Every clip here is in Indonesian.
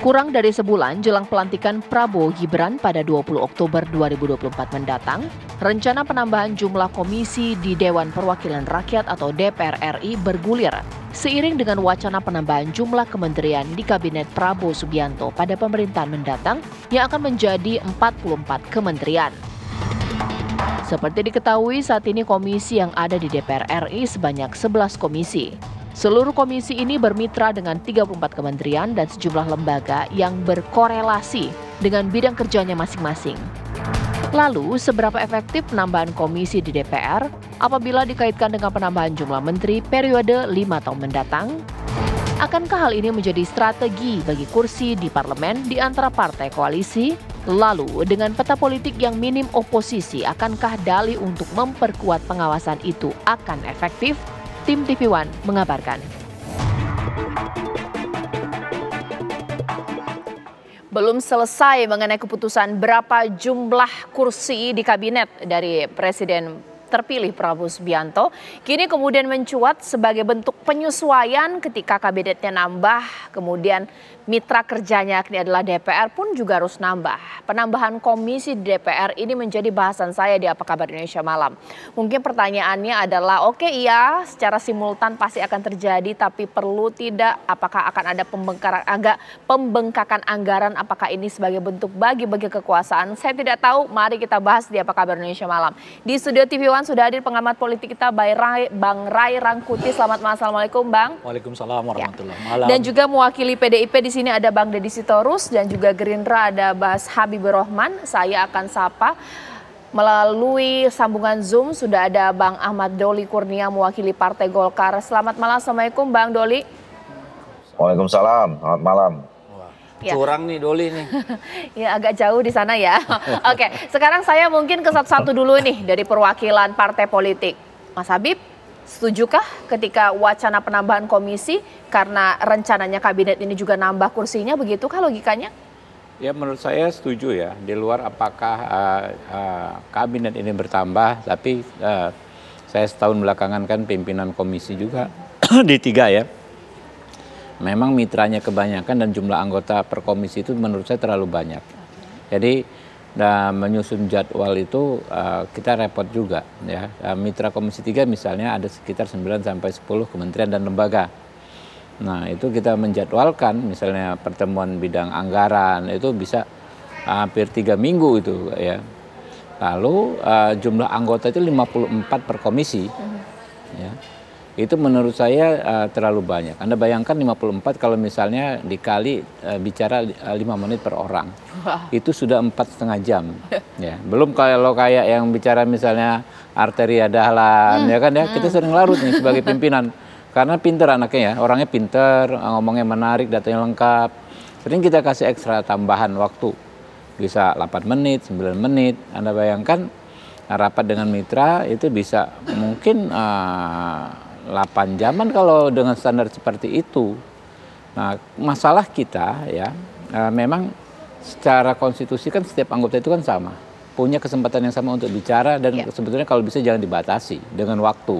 Kurang dari sebulan jelang pelantikan Prabowo Gibran pada 20 Oktober 2024 mendatang, rencana penambahan jumlah komisi di Dewan Perwakilan Rakyat atau DPR RI bergulir seiring dengan wacana penambahan jumlah kementerian di Kabinet Prabowo Subianto pada pemerintahan mendatang yang akan menjadi 44 kementerian. Seperti diketahui, saat ini komisi yang ada di DPR RI sebanyak 11 komisi. Seluruh komisi ini bermitra dengan 34 kementerian dan sejumlah lembaga yang berkorelasi dengan bidang kerjanya masing-masing. Lalu, seberapa efektif penambahan komisi di DPR apabila dikaitkan dengan penambahan jumlah menteri periode 5 tahun mendatang? Akankah hal ini menjadi strategi bagi kursi di parlemen di antara partai koalisi? Lalu, dengan peta politik yang minim oposisi, akankah dalih untuk memperkuat pengawasan itu akan efektif? Tim TV One mengabarkan. Belum selesai mengenai keputusan berapa jumlah kursi di kabinet dari Presiden terpilih Prabowo Subianto, kini kemudian mencuat sebagai bentuk penyesuaian ketika kabinetnya nambah, kemudian mitra kerjanya ini adalah DPR pun juga harus nambah. Penambahan komisi di DPR ini menjadi bahasan saya di Apa Kabar Indonesia Malam. Mungkin pertanyaannya adalah, oke, iya secara simultan pasti akan terjadi, tapi perlu tidak? Apakah akan ada pembengkakan anggaran? Apakah ini sebagai bentuk bagi-bagi kekuasaan? Saya tidak tahu, mari kita bahas di Apa Kabar Indonesia Malam. Di studio TV One sudah hadir pengamat politik kita Bang Ray Rangkuti. Selamat malam, assalamualaikum Bang. Waalaikumsalam warahmatullahi wabarakatuh. Dan juga mewakili PDIP di sini ada Bang Deddy Sitorus dan juga Gerindra ada Bas Habibur Rahman. Saya akan sapa melalui sambungan Zoom sudah ada Bang Ahmad Doli Kurnia mewakili Partai Golkar. Selamat malam, assalamualaikum Bang Doli. Waalaikumsalam, selamat malam. Ya. Curang nih Doli nih. Ya agak jauh di sana ya. Oke, sekarang saya mungkin ke satu-satu dulu nih dari perwakilan partai politik. Mas Habib, setujukah ketika wacana penambahan komisi karena rencananya kabinet ini juga nambah kursinya, begitukah logikanya? Ya menurut saya setuju ya. Di luar apakah kabinet ini bertambah, tapi saya setahun belakangan kan pimpinan komisi juga di 3 ya. Memang mitranya kebanyakan dan jumlah anggota per komisi itu menurut saya terlalu banyak. Jadi menyusun jadwal itu kita repot juga ya. Mitra komisi 3 misalnya ada sekitar 9 sampai 10 kementerian dan lembaga. Nah, itu kita menjadwalkan misalnya pertemuan bidang anggaran itu bisa hampir 3 minggu itu ya. Lalu jumlah anggota itu 54 per komisi. Ya. Itu menurut saya terlalu banyak. Anda bayangkan 54 kalau misalnya dikali bicara 5 menit per orang. Wow. Itu sudah 4,5 jam. Ya. Belum kalau kayak yang bicara misalnya Arteria Dahlan, ya kan ya, kita sering larut nih sebagai pimpinan. Karena pinter anaknya ya, orangnya pinter, ngomongnya menarik, datanya lengkap. Sering kita kasih ekstra tambahan waktu. Bisa 8 menit, 9 menit. Anda bayangkan rapat dengan mitra itu bisa mungkin 8 jaman kalau dengan standar seperti itu. Nah, masalah kita ya memang secara konstitusi kan setiap anggota itu kan sama, punya kesempatan yang sama untuk bicara dan sebetulnya kalau bisa jangan dibatasi dengan waktu.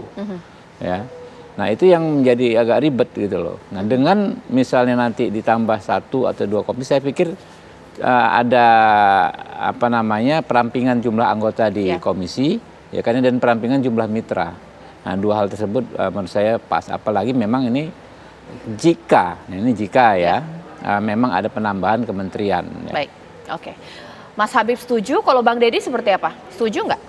Ya. Nah, itu yang menjadi agak ribet gitu loh. Nah, dengan misalnya nanti ditambah 1 atau 2 komisi, saya pikir ada perampingan jumlah anggota di komisi ya kan, dan perampingan jumlah mitra. Nah, 2 hal tersebut menurut saya pas, apalagi memang ini jika memang ada penambahan kementerian. Ya. Baik, oke. Mas Habib setuju, kalau Bang Deddy seperti apa? Setuju nggak?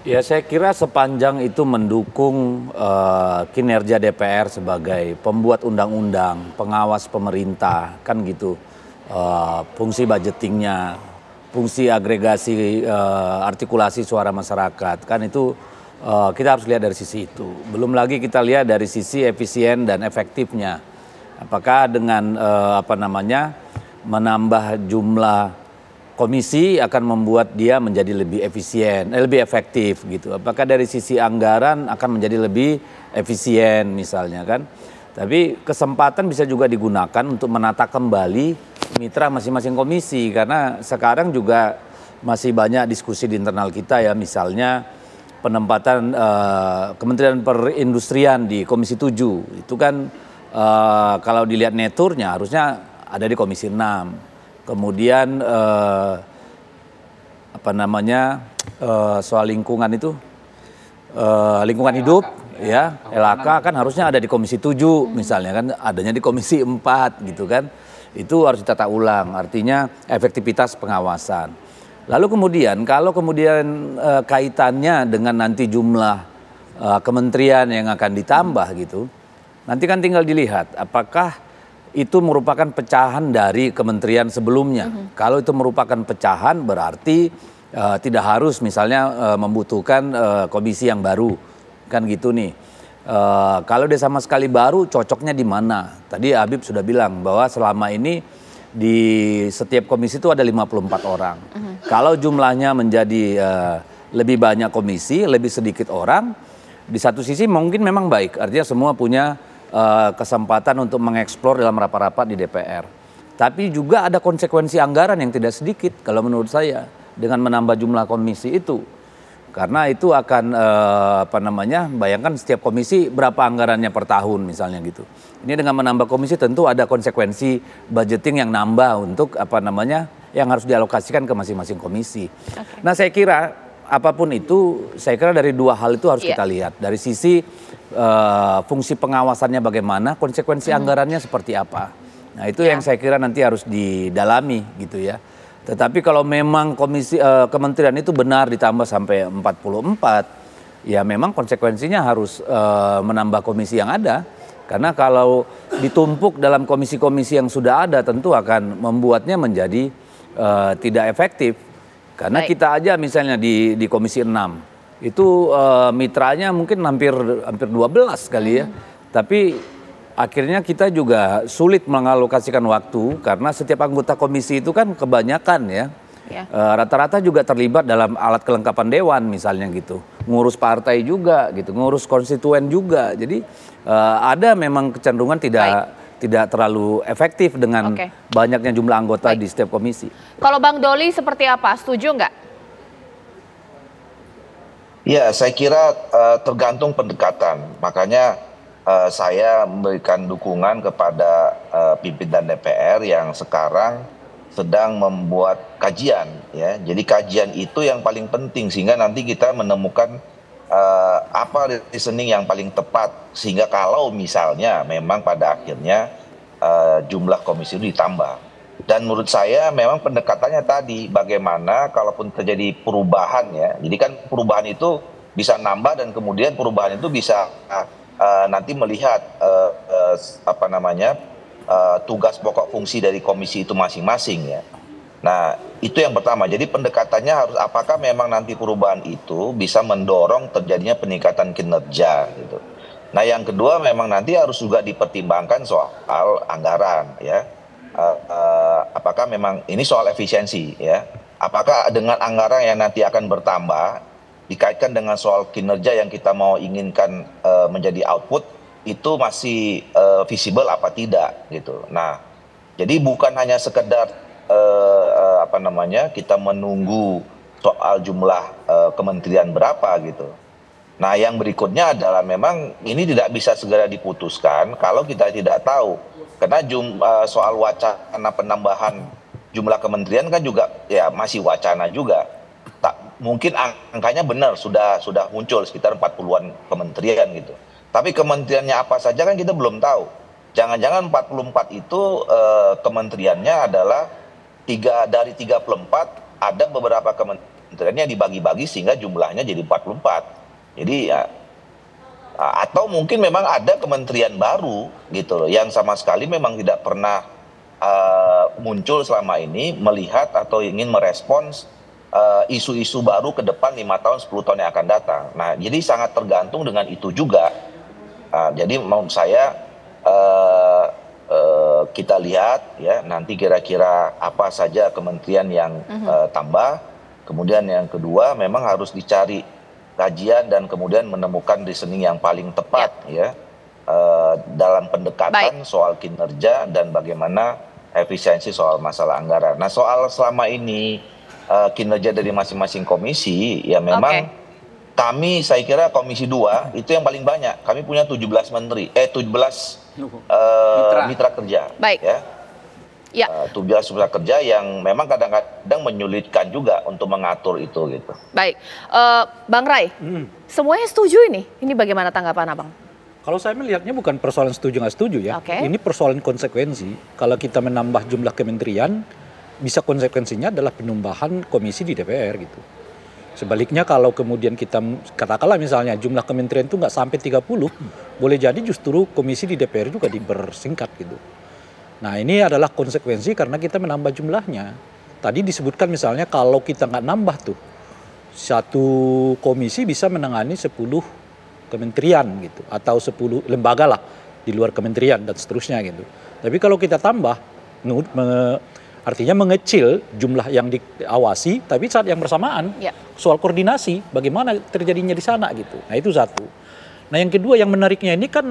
Ya, saya kira sepanjang itu mendukung kinerja DPR sebagai pembuat undang-undang, pengawas pemerintah, kan gitu. Fungsi budgetingnya, fungsi agregasi artikulasi suara masyarakat, kan itu kita harus lihat dari sisi itu. Belum lagi kita lihat dari sisi efisien dan efektifnya. Apakah dengan menambah jumlah komisi akan membuat dia menjadi lebih efisien, lebih efektif gitu. Apakah dari sisi anggaran akan menjadi lebih efisien misalnya kan. Tapi kesempatan bisa juga digunakan untuk menata kembali mitra masing-masing komisi. Karena sekarang juga masih banyak diskusi di internal kita ya, misalnya penempatan Kementerian Perindustrian di Komisi 7 itu kan kalau dilihat neturnya harusnya ada di Komisi 6. Kemudian soal lingkungan itu lingkungan hidup ya, LHK kan harusnya ada di Komisi 7 misalnya kan, adanya di Komisi 4 gitu kan. Itu harus ditata ulang, artinya efektivitas pengawasan. Lalu kemudian kalau kemudian kaitannya dengan nanti jumlah kementerian yang akan ditambah gitu, nanti kan tinggal dilihat apakah itu merupakan pecahan dari kementerian sebelumnya. Kalau itu merupakan pecahan berarti tidak harus misalnya membutuhkan komisi yang baru, kan gitu nih. Kalau dia sama sekali baru, cocoknya di mana? Tadi Habib sudah bilang bahwa selama ini di setiap komisi itu ada 54 orang. Kalau jumlahnya menjadi lebih banyak komisi, lebih sedikit orang, di satu sisi mungkin memang baik, artinya semua punya kesempatan untuk mengeksplor dalam rapat-rapat di DPR. Tapi juga ada konsekuensi anggaran yang tidak sedikit kalau menurut saya dengan menambah jumlah komisi itu. Karena itu akan bayangkan setiap komisi berapa anggarannya per tahun misalnya gitu. Ini dengan menambah komisi tentu ada konsekuensi budgeting yang nambah untuk yang harus dialokasikan ke masing-masing komisi. Okay. Nah saya kira apapun itu, saya kira dari dua hal itu harus kita lihat. Dari sisi fungsi pengawasannya bagaimana, konsekuensi anggarannya seperti apa. Nah itu yang saya kira nanti harus didalami gitu ya. Tetapi kalau memang kementerian itu benar ditambah sampai 44, ya memang konsekuensinya harus menambah komisi yang ada. Karena kalau ditumpuk dalam komisi-komisi yang sudah ada tentu akan membuatnya menjadi tidak efektif. Karena kita aja misalnya di Komisi 6 itu mitranya mungkin hampir 12 kali ya. Tapi akhirnya kita juga sulit mengalokasikan waktu karena setiap anggota komisi itu kan kebanyakan ya. Rata-rata juga terlibat dalam alat kelengkapan dewan misalnya gitu. Ngurus partai juga gitu, ngurus konstituen juga. Jadi ada memang kecenderungan tidak terlalu efektif dengan banyaknya jumlah anggota di setiap komisi. Kalau Bang Doli seperti apa? Setuju nggak? Ya, saya kira tergantung pendekatan. Makanya saya memberikan dukungan kepada pimpinan DPR yang sekarang sedang membuat kajian. Ya. Jadi kajian itu yang paling penting sehingga nanti kita menemukan apa reasoning yang paling tepat sehingga kalau misalnya memang pada akhirnya jumlah komisi itu ditambah. Dan menurut saya memang pendekatannya tadi bagaimana kalaupun terjadi perubahan ya. Jadi kan perubahan itu bisa nambah dan kemudian perubahan itu bisa nanti melihat tugas pokok fungsi dari komisi itu masing-masing ya. Nah, itu yang pertama. Jadi pendekatannya harus apakah memang nanti perubahan itu bisa mendorong terjadinya peningkatan kinerja gitu. Nah, yang kedua memang nanti harus juga dipertimbangkan soal anggaran ya. Apakah memang ini soal efisiensi ya. Apakah dengan anggaran yang nanti akan bertambah dikaitkan dengan soal kinerja yang kita mau inginkan menjadi output itu masih visible apa tidak gitu. Nah, jadi bukan hanya sekedar kita menunggu soal jumlah kementerian berapa gitu. Nah, yang berikutnya adalah memang ini tidak bisa segera diputuskan kalau kita tidak tahu. Karena soal wacana penambahan jumlah kementerian kan juga ya masih wacana juga. Mungkin angkanya benar sudah muncul sekitar 40-an kementerian gitu. Tapi kementeriannya apa saja kan kita belum tahu. Jangan-jangan 44 itu kementeriannya adalah dari 34 ada beberapa kementeriannya dibagi-bagi sehingga jumlahnya jadi 44. Jadi ya atau mungkin memang ada kementerian baru gitu loh yang sama sekali memang tidak pernah muncul selama ini melihat atau ingin merespons isu-isu baru ke depan 5 tahun 10 tahun yang akan datang. Nah, jadi sangat tergantung dengan itu juga. Jadi menurut saya kita lihat ya nanti kira-kira apa saja kementerian yang tambah. Kemudian yang kedua memang harus dicari kajian dan kemudian menemukan reasoning yang paling tepat ya dalam pendekatan soal kinerja dan bagaimana efisiensi soal masalah anggaran. Nah, soal selama ini kinerja dari masing-masing komisi ya memang kami saya kira Komisi 2 itu yang paling banyak. Kami punya 17 menteri, 17 mitra kerja. Baik. Ya. Ya. 17 mitra kerja yang memang kadang-kadang menyulitkan juga untuk mengatur itu gitu. Baik, Bang Ray, semuanya setuju ini? Ini bagaimana tanggapan Abang? Kalau saya melihatnya bukan persoalan setuju nggak setuju ya. Oke. Ini persoalan konsekuensi. Kalau kita menambah jumlah kementerian, bisa konsekuensinya adalah penambahan komisi di DPR gitu. Sebaliknya kalau kemudian kita katakanlah misalnya jumlah kementerian itu nggak sampai 30, boleh jadi justru komisi di DPR juga dipersingkat gitu. Nah ini adalah konsekuensi karena kita menambah jumlahnya. Tadi disebutkan misalnya kalau kita nggak nambah tuh, satu komisi bisa menangani 10 kementerian gitu. Atau 10 lembaga lah di luar kementerian dan seterusnya gitu. Tapi kalau kita tambah, artinya mengecil jumlah yang diawasi, tapi saat yang bersamaan soal koordinasi, bagaimana terjadinya di sana gitu. Nah itu satu. Nah yang kedua yang menariknya ini kan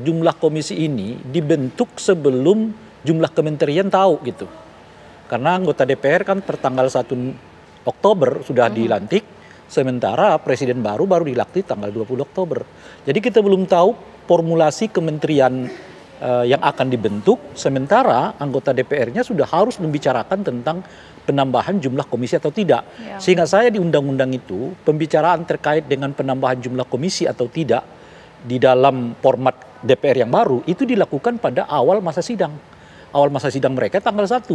jumlah komisi ini dibentuk sebelum jumlah kementerian tahu gitu. Karena anggota DPR kan tertanggal 1 Oktober sudah dilantik, sementara presiden baru dilantik tanggal 20 Oktober. Jadi kita belum tahu formulasi kementerian yang akan dibentuk, sementara anggota DPR-nya sudah harus membicarakan tentang penambahan jumlah komisi atau tidak. Sehingga saya di undang-undang itu, pembicaraan terkait dengan penambahan jumlah komisi atau tidak di dalam format DPR yang baru, itu dilakukan pada awal masa sidang. Awal masa sidang mereka tanggal 1.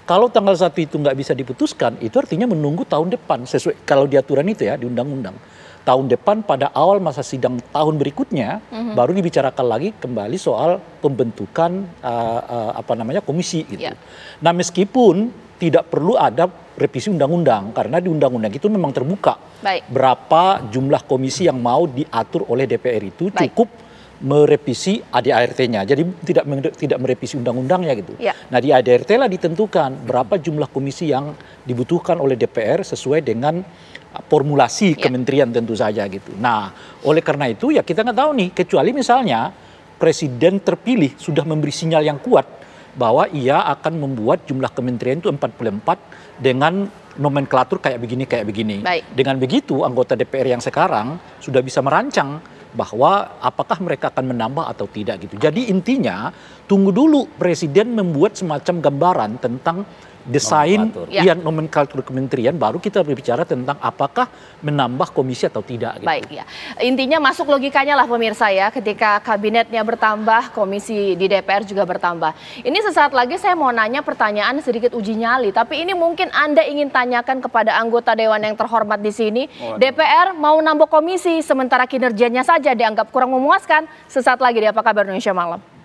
Kalau tanggal 1 itu nggak bisa diputuskan, itu artinya menunggu tahun depan. Sesuai kalau di aturan itu ya, di undang-undang. Tahun depan pada awal masa sidang tahun berikutnya baru dibicarakan lagi kembali soal pembentukan komisi gitu. Nah meskipun tidak perlu ada revisi undang-undang karena di undang-undang itu memang terbuka berapa jumlah komisi yang mau diatur oleh DPR itu cukup merevisi ADART-nya. Jadi tidak merevisi undang-undangnya gitu. Nah di ADART lah ditentukan berapa jumlah komisi yang dibutuhkan oleh DPR sesuai dengan formulasi kementerian tentu saja gitu. Nah, oleh karena itu ya kita nggak tahu nih, kecuali misalnya presiden terpilih sudah memberi sinyal yang kuat bahwa ia akan membuat jumlah kementerian itu 44 dengan nomenklatur kayak begini. Dengan begitu anggota DPR yang sekarang sudah bisa merancang bahwa apakah mereka akan menambah atau tidak gitu. Jadi intinya tunggu dulu presiden membuat semacam gambaran tentang desain nomenklatur kementerian, baru kita berbicara tentang apakah menambah komisi atau tidak. Gitu. Intinya masuk logikanya lah pemirsa ya, ketika kabinetnya bertambah, komisi di DPR juga bertambah. Ini sesaat lagi saya mau nanya pertanyaan sedikit uji nyali, tapi ini mungkin Anda ingin tanyakan kepada anggota Dewan yang terhormat di sini. DPR mau nambah komisi, sementara kinerjanya saja dianggap kurang memuaskan. Sesaat lagi di Apa Kabar Indonesia Malam.